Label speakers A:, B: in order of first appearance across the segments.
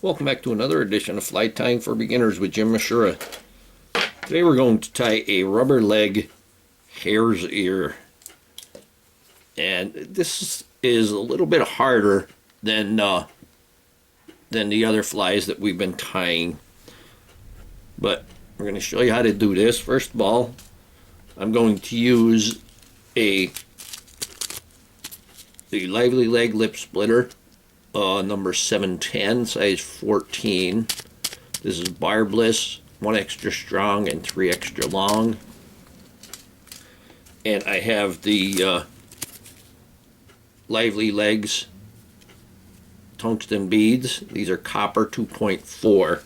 A: Welcome back to another edition of Fly Tying for Beginners with Jim Misiura. Today we're going to tie a rubber leg hare's ear. And this is a little bit harder than the other flies that we've been tying. But we're going to show you how to do this. First of all, I'm going to use the Lively Leg Lip Splitter. Number 710, size 14. This is barbless, 1 extra strong and 3 extra long. And I have the Lively Legs tungsten beads. These are copper 2.4.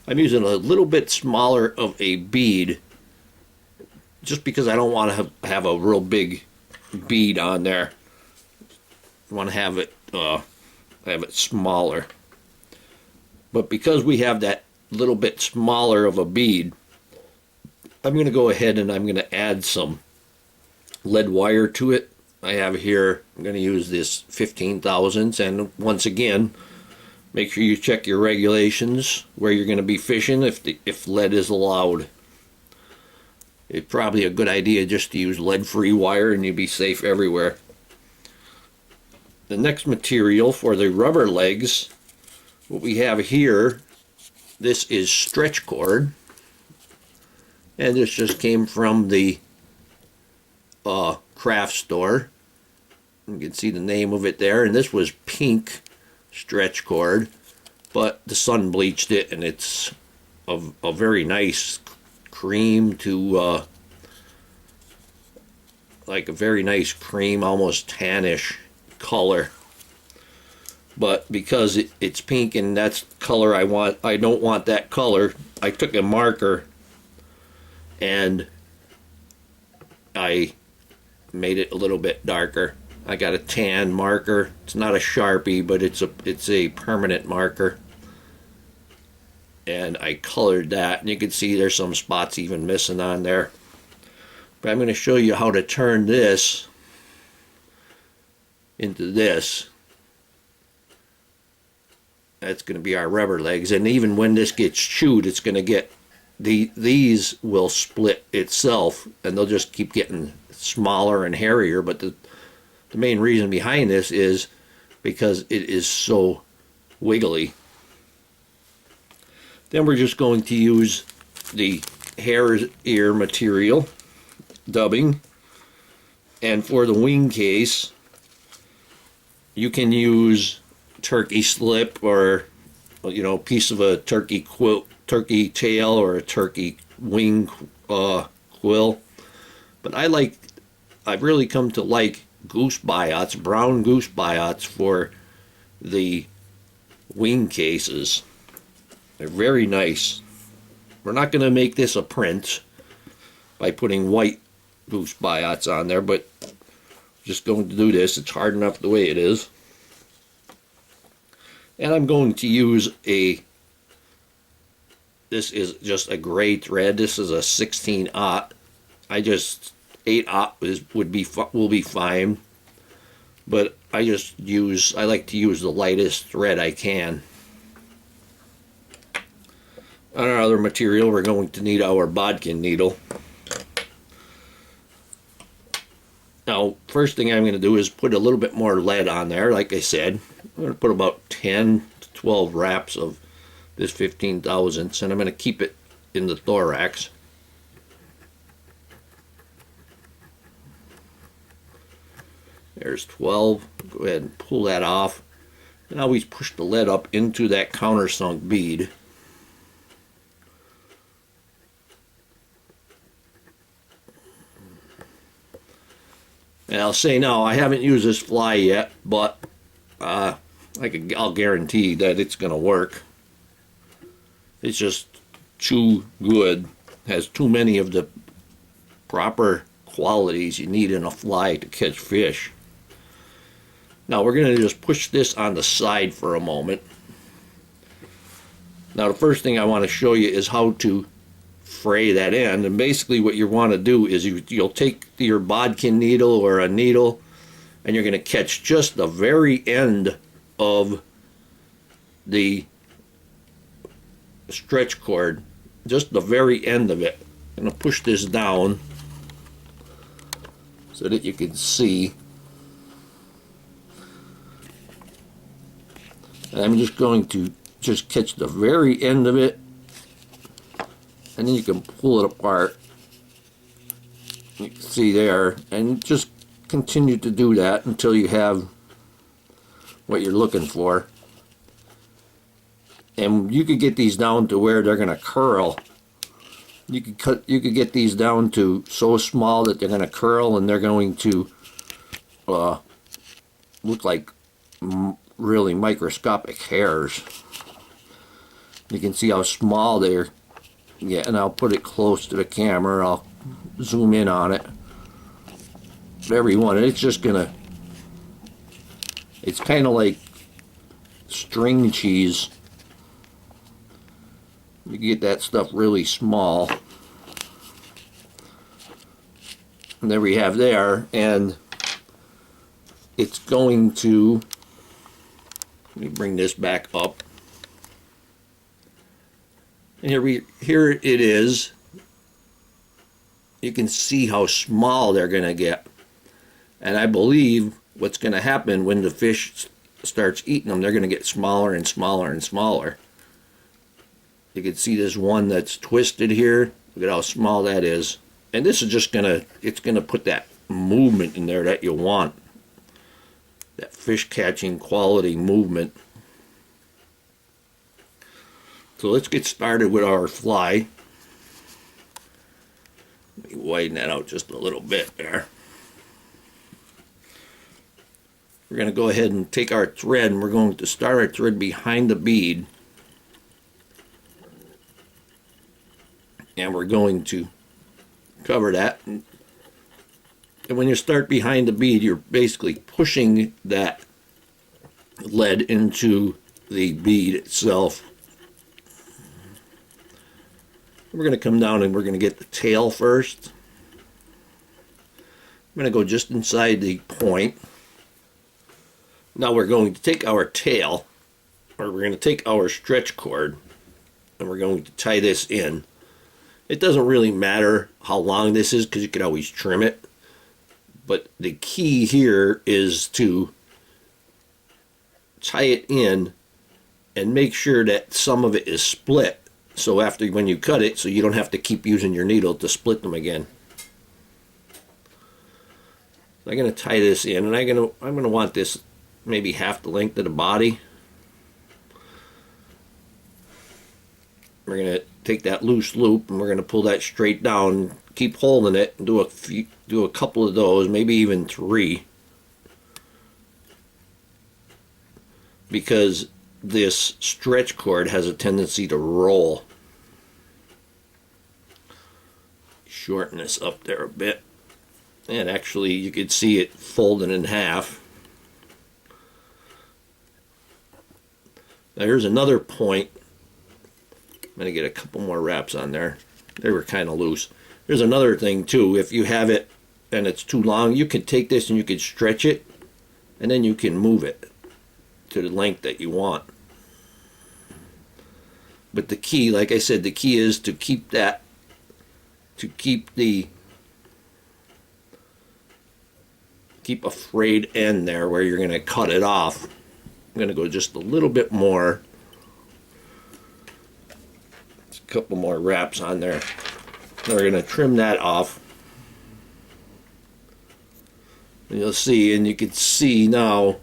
A: I'm using a little bit smaller of a bead just because I don't want to have a real big bead on there. I want to have it smaller, but because we have that little bit smaller of a bead, I'm going to go ahead and I'm going to add some lead wire to it. I have here, I'm going to use this 15 thousandths, and once again, make sure you check your regulations where you're going to be fishing if lead is allowed. It's probably a good idea just to use lead-free wire and you'll be safe everywhere. The next material for the rubber legs, what we have here, this is stretch cord, and this just came from the craft store. You can see the name of it there, and this was pink stretch cord, but the sun bleached it, and it's a very nice cream to like a very nice cream, almost tannish color. But because it's pink and that's the color I want, I don't want that color, I took a marker and I made it a little bit darker. I got a tan marker. It's not a Sharpie, but it's a permanent marker, and I colored that, and you can see there's some spots even missing on there. But I'm going to show you how to turn this into this. That's going to be our rubber legs, and even when this gets chewed, it's going to get these will split itself, and they'll just keep getting smaller and hairier. But the main reason behind this is because it is so wiggly. Then we're just going to use the hare's ear material, dubbing, and for the Wingcase, you can use turkey slip, or piece of a turkey turkey tail, or a turkey wing quill. But I've really come to like goose biots, brown goose biots, for the wing cases. They're very nice. We're not going to make this a print by putting white goose biots on there, but just going to do this. It's hard enough the way it is. And I'm going to use this is just a gray thread. This is a 16-aught. 8-aught will be fine. But I like to use the lightest thread I can. On our other material, we're going to need our bodkin needle. Now, first thing I'm going to do is put a little bit more lead on there. Like I said, I'm going to put about 10 to 12 wraps of this 15 thousandths, and I'm going to keep it in the thorax. There's 12. Go ahead and pull that off. And always push the lead up into that countersunk bead. And I'll say now, I haven't used this fly yet, but I'll guarantee that it's going to work. It's just too good. Has too many of the proper qualities you need in a fly to catch fish. Now we're going to just push this on the side for a moment. Now the first thing I want to show you is how to fray that end, and basically what you want to do is you'll take your bodkin needle or a needle, and you're going to catch just the very end of the stretch cord, just the very end of it. I'm going to push this down so that you can see. And I'm just going to just catch the very end of it, and then you can pull it apart. You can see there, and just continue to do that until you have what you're looking for. And you could get these down to where they're going to curl. You could get these down to so small that they're going to curl, and they're going to look like really microscopic hairs. You can see how small they're getting. And I'll put it close to the camera. I'll zoom in on it. Every one, it's just gonna, it's kind of like string cheese. You get that stuff really small. And there we have there, and it's going to, let me bring this back up. And here it is. You can see how small they're going to get. And I believe what's going to happen when the fish starts eating them, they're going to get smaller and smaller and smaller. You can see this one that's twisted here. Look at how small that is. And this is just going to, it's going to put that movement in there that you want. That fish catching quality movement. So let's get started with our fly. Let me widen that out just a little bit there. We're going to go ahead and take our thread, and we're going to start our thread behind the bead. And we're going to cover that. And when you start behind the bead, you're basically pushing that lead into the bead itself. We're going to come down and we're going to get the tail first. I'm going to go just inside the point. Now we're going to take our tail, or we're going to take our stretch cord, and we're going to tie this in. It doesn't really matter how long this is because you can always trim it. But the key here is to tie it in and make sure that some of it is split. So after, when you cut it, so you don't have to keep using your needle to split them again. I'm going to tie this in, and I'm going to want this maybe half the length of the body. We're going to take that loose loop, and we're going to pull that straight down, keep holding it, and do a couple of those, maybe even 3. Because this stretch cord has a tendency to roll. Shorten this up there a bit, and actually you could see it folding in half. Now here's another point. I'm going to get a couple more wraps on there. They were kind of loose. Here's another thing too. If you have it and it's too long, you can take this and you can stretch it, and then you can move it to the length that you want. But the key, like I said, the key is to keep that, keep a frayed end there where you're going to cut it off. I'm going to go just a little bit more. Just a couple more wraps on there. Now we're going to trim that off. And you'll see, and you can see now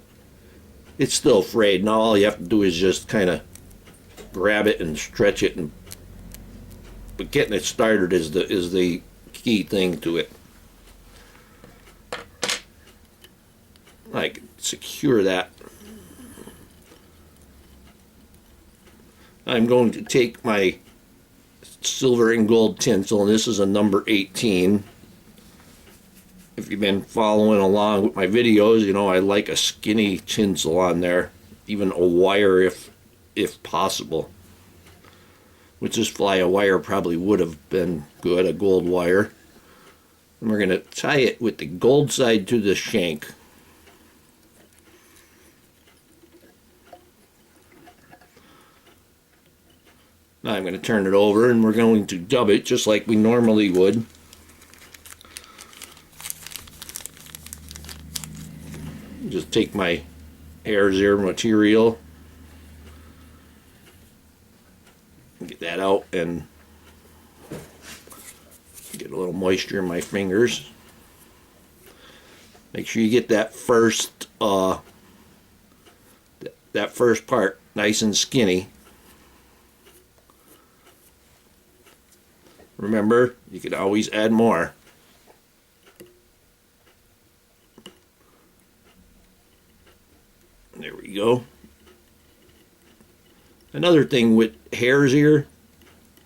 A: it's still frayed. Now all you have to do is just kind of grab it and stretch it, but getting it started is the key thing to it. I can secure that. I'm going to take my silver and gold tinsel, and this is a number 18. If you've been following along with my videos, you know I like a skinny tinsel on there, even a wire if possible. With this fly, a wire probably would have been good, a gold wire. And we're going to tie it with the gold side to the shank. Now I'm going to turn it over and we're going to dub it just like we normally would. Just take my hare's ear material, get that out and get a little moisture in my fingers. Make sure you get that first part nice and skinny. Remember, you can always add more. There we go. Another thing with hare's ear,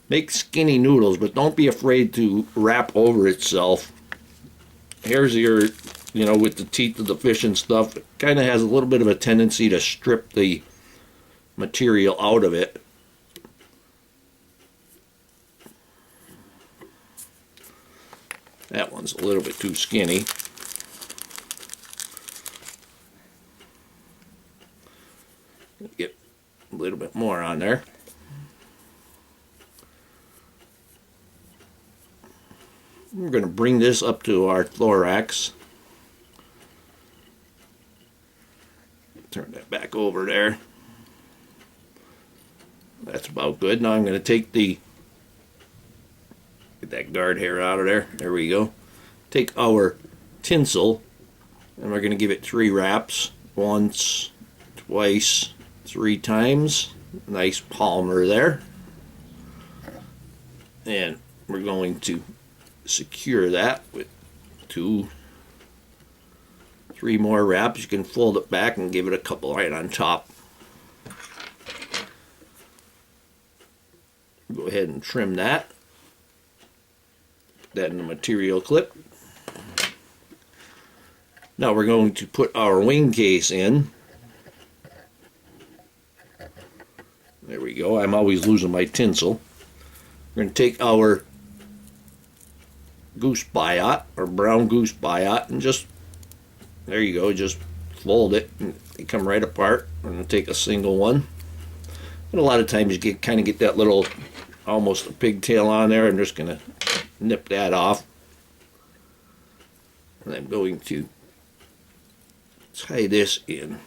A: make skinny noodles, but don't be afraid to wrap over itself. Hare's ear, you know, with the teeth of the fish and stuff, it kind of has a little bit of a tendency to strip the material out of it. That one's a little bit too skinny. Get a little bit more on there. We're going to bring this up to our thorax. Turn that back over there. That's about good. Now I'm going to take get that guard hair out of there. There we go. Take our tinsel and we're going to give it 3 wraps. Once, twice, 3 times. Nice palmer there. And we're going to secure that with 2, 3 more wraps. You can fold it back and give it a couple right on top. Go ahead and trim that. Put that in the material clip. Now we're going to put our wing case in. There we go. I'm always losing my tinsel. We're going to take our goose biot, or brown goose biot, and just, there you go, just fold it and they come right apart. I'm going to take a single one. And a lot of times you kind of get that little, almost a pigtail on there. I'm just going to nip that off. And I'm going to tie this in.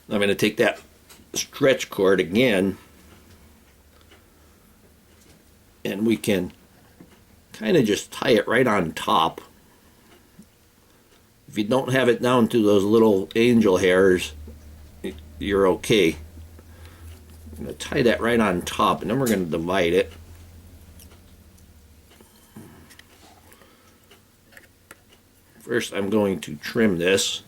A: I'm going to take that stretch cord again and we can kind of just tie it right on top. If you don't have it down to those little angel hairs, you're okay. I'm going to tie that right on top and then we're going to divide it. First I'm going to trim this.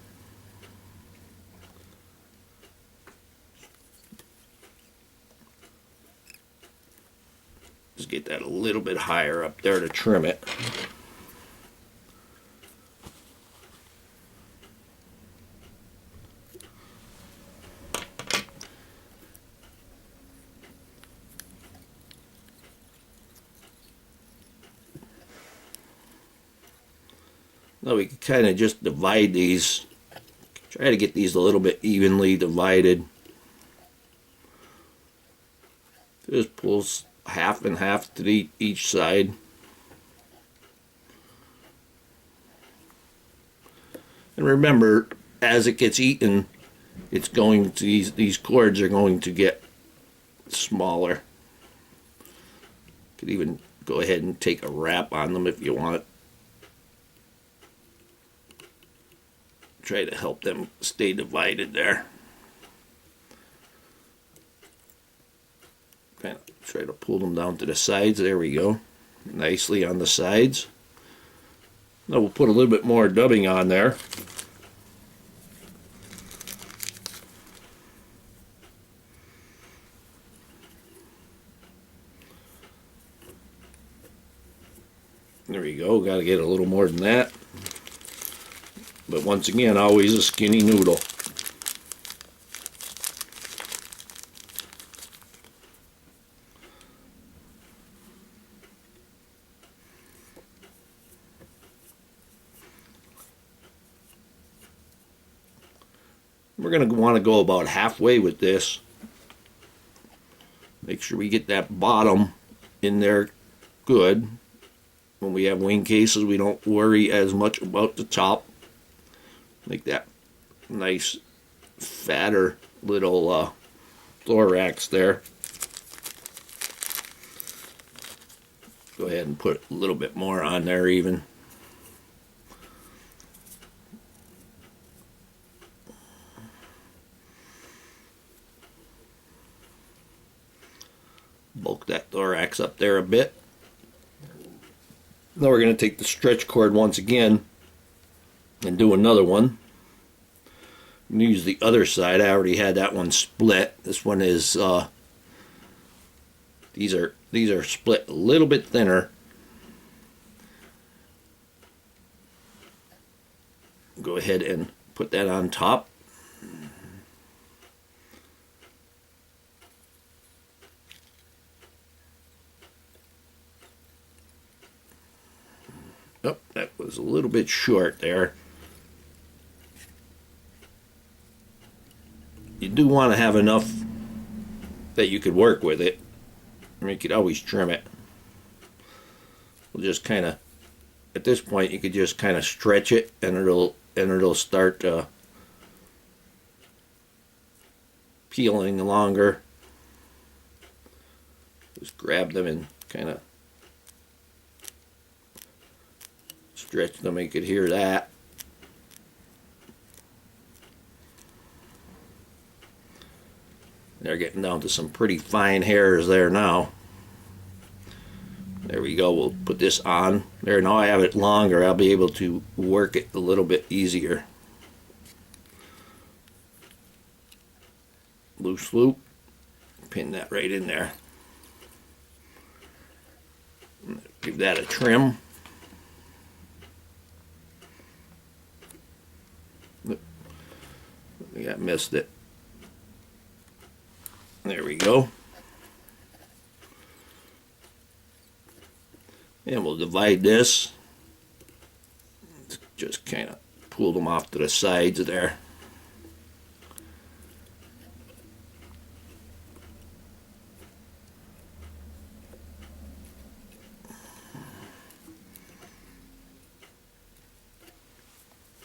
A: Just get that a little bit higher up there to trim it. Now we can kind of just divide these, try to get these a little bit evenly divided. Just pulls half and half to each side. And remember, as it gets eaten, it's going to, these cords are going to get smaller. You could even go ahead and take a wrap on them if you want. Try to help them stay divided there. Kind of try to pull them down to the sides. There we go. Nicely on the sides. Now we'll put a little bit more dubbing on there. There we go. Got to get a little more than that. But once again, always a skinny noodle. We're going to want to go about halfway with this. Make sure we get that bottom in there good. When we have wing cases, we don't worry as much about the top. Make that nice, fatter little thorax there. Go ahead and put a little bit more on there even. Bulk that thorax up there a bit. Now we're going to take the stretch cord once again and do another one. I'm going to use the other side. I already had that one split. This one is these are split a little bit thinner. Go ahead and put that on top. Oh, that was a little bit short there. You do want to have enough that you could work with it. I mean, you could always trim it. We'll just kind of, at this point, you could just kind of stretch it, and it'll start peeling longer. Just grab them and kind of stretch them. You could hear that. They're getting down to some pretty fine hairs there now. There we go. We'll put this on. There, now I have it longer. I'll be able to work it a little bit easier. Loose loop. Pin that right in there. Give that a trim. I think I missed it. There we go. And we'll divide this. Just kind of pull them off to the sides there.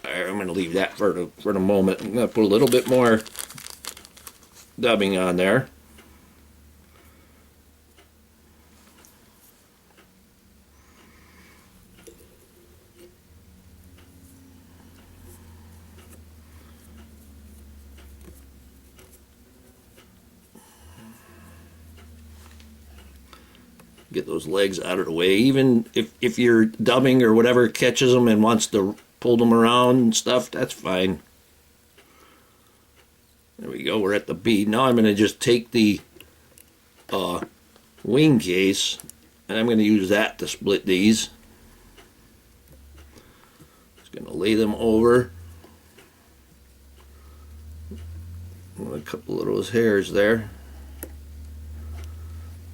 A: Alright, I'm going to leave that for the moment. I'm going to put a little bit more dubbing on there. Get those legs out of the way. Even if you're dubbing or whatever catches them and wants to pull them around and stuff, that's fine. There we go, we're at the bead. Now I'm going to just take the wing case and I'm going to use that to split these. Just going to lay them over. A couple of those hairs there.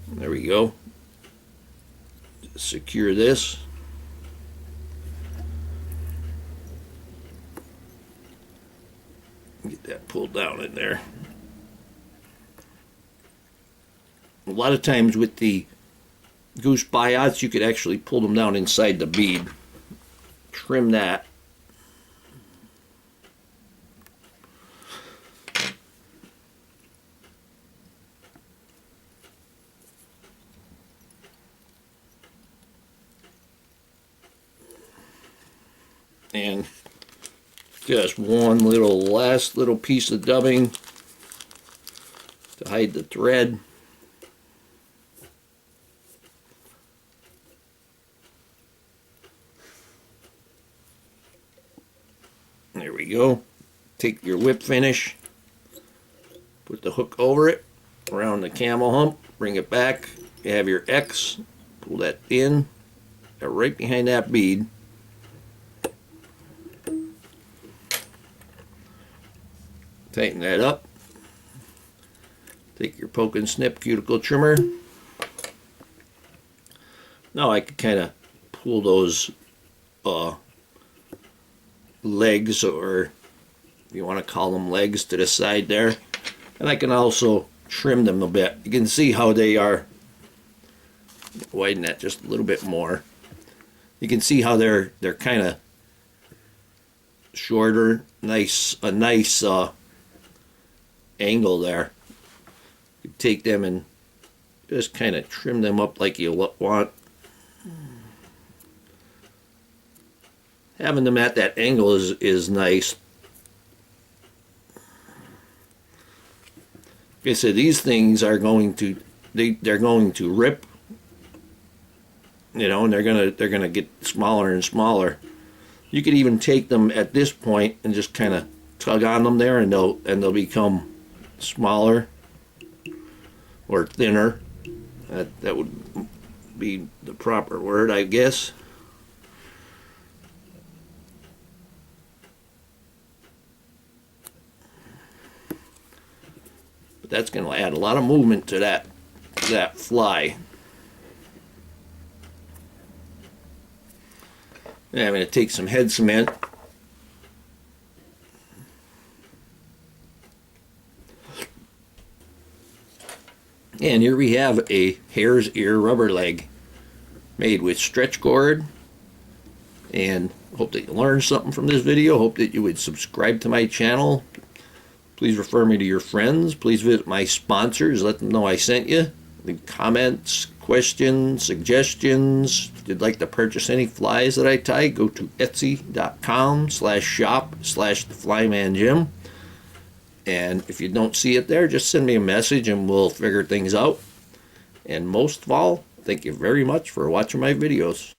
A: There we go. Just secure this. Get that pulled down in there. A lot of times with the Goose Biots, you could actually pull them down inside the bead. Trim that. And just one last little piece of dubbing to hide the thread. There we go. Take your whip finish, put the hook over it, around the camel hump, bring it back. You have your X, pull that in, right behind that bead. Tighten that up. Take your poke and snip cuticle trimmer. Now I can kind of pull those legs or if you want to call them legs, to the side there. And I can also trim them a bit. You can see how they are. Widen that just a little bit more. You can see how they're kind of shorter. A nice angle there. You take them and just kind of trim them up like you want. Having them at that angle is nice. Like I said, these things are going to they're going to rip, you know, and they're gonna get smaller and smaller. You could even take them at this point and just kind of tug on them there, and they'll become smaller or thinner. That would be the proper word, I guess. But that's going to add a lot of movement to that fly. And I'm going to take some head cement. And here we have a hare's ear rubber leg made with stretch cord. And hope that you learned something from this video. Hope that you would subscribe to my channel. Please refer me to your friends. Please visit my sponsors. Let them know I sent you. Leave comments, questions, suggestions. If you'd like to purchase any flies that I tie, go to etsy.com/shop/theflymanjim. And if you don't see it there, just send me a message and we'll figure things out. And most of all, thank you very much for watching my videos.